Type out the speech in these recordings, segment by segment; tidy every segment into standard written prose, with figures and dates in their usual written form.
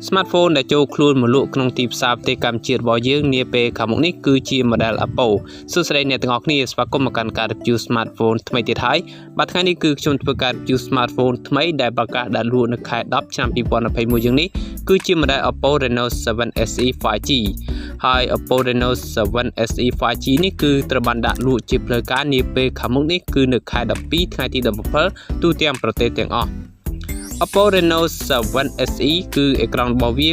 Smartphone ដែលចូលខ្លួនមកលក់ក្នុងទីផ្សារប្រទេសកម្ពុជារបស់យើងនាពេលខាងមុខនេះគឺជា model OPPO សួស្តីអ្នកទាំងអស់គ្នាស្វាគមន៍មកកាន់ការ review smartphone ថ្មីទៀតហើយបាទថ្ងៃនេះគឺខ្ញុំធ្វើការ review smartphone ថ្មីដែលប្រកាសដាក់លក់នៅខែ10ឆ្នាំ2021យើងនេះគឺជា model OPPO Reno7 SE 5G ហើយ OPPO Reno7 SE 5G នេះគឺត្រូវបានដាក់លក់ជាផ្លូវការនាពេលខាងមុខនេះគឺនៅខែ12ថ្ងៃទី17ទូទាំងប្រទេសទាំងអស់OPPO Reno7 SE គឺអេក្រង់របស់វា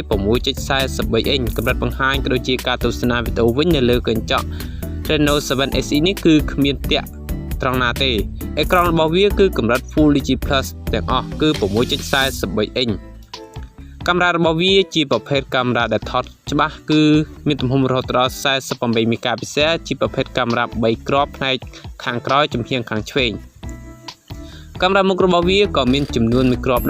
6.43 អ៊ិញកម្រិតបង្ហាញក៏ដូចជាការទស្សនាវីដេអូវិញនៅលើកញ្ចក់ Reno7 SE នេះគឺគ្មានតាក់ត្រង់ណាទេអេក្រង់របស់វាគឺកម្រិត Full HD Plus ទាំងអស់គឺ 6.43 អ៊ិញកាមេរ៉ារបស់វាជាប្រភេទកាមេរ៉ាដែលថតច្បាស់គឺមានទំហំរហូតដល់48 megapixel ជាប្រភេទកាមេរ៉ា3គ្រាប់ផ្នែកខាងក្រោយចំហៀងខាងឆ្វេងកាមេរ៉ាមុខរបស់វាក៏មានចំនួនមួយគ្រាប់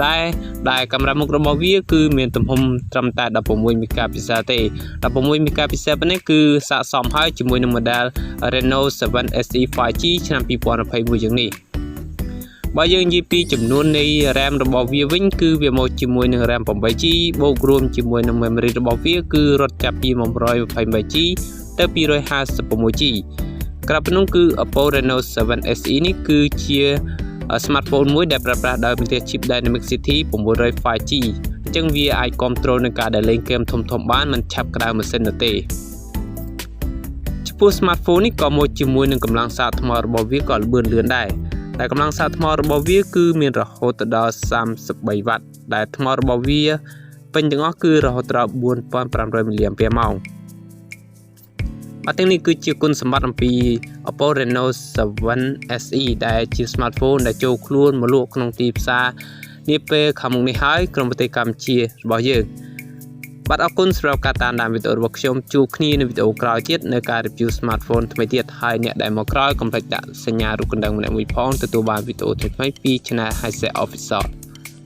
ដែលកាមេរ៉ាមុខរបស់វាគឺមានទំហំត្រឹមតែ16 megapixel ទេ16 megapixel ប៉ុណ្ណេះគឺស័ក្តិសមហើយជាមួយនឹង model Reno7 SE 5G ឆ្នាំ2021យ៉ាងនេះបើយើងនិយាយពីចំនួននៃ RAM របស់វាវិញគឺវាមកជាមួយនឹង RAM 8G បូករួមជាមួយនឹង memory របស់វាគឺរត់ចាប់ពី 128G ទៅ 256G ក្រៅពីនោះគឺ OPPO Reno7 SE នេះគឺជា smartphone មួយដែលប្រើប្រាស់ដោយប្រទេស chip Dynamic City 900 5G អញ្ចឹងវាអាចគ្រប់គ្រងនឹងការដែលលេងហ្គេមធំៗបានមិនឆាប់ក្តៅម៉ាស៊ីននោះទេចំពោះ smartphone នេះក៏មកជាមួយនឹងកម្លាំងសារថ្មរបស់វាក៏ល្បឿនលឿនដែរតែកម្លាំងសារថ្មរបស់វាគឺមានរហូតដល់33វ៉ាត់ដែលថ្មរបស់វាពេញទាំងអស់គឺរហូតដល់ 4500 mAh បាទទាំងនេះគឺជាគុណសម្បត្តិអំពី OPPO Reno7 SE ដែលជា smartphone ដែលចូលខ្លួនមកលក់ក្នុងទីផ្សារនាពេលខាងមុខនេះហើយក្នុងប្រទេសកម្ពុជារបស់យើងបាទអរគុណសម្រាប់ការតាមដានវីដេអូរបស់ខ្ញុំជួបគ្នានៅវីដេអូក្រោយទៀតនៅការ review smartphone ថ្មីទៀតហើយអ្នកដែលមកក្រោយកុំភ្លេចដាក់សញ្ញារូបកណ្ដឹងម្នាក់មួយផងទទួលបានវីដេអូថ្មីៗពី Channel Hiset Official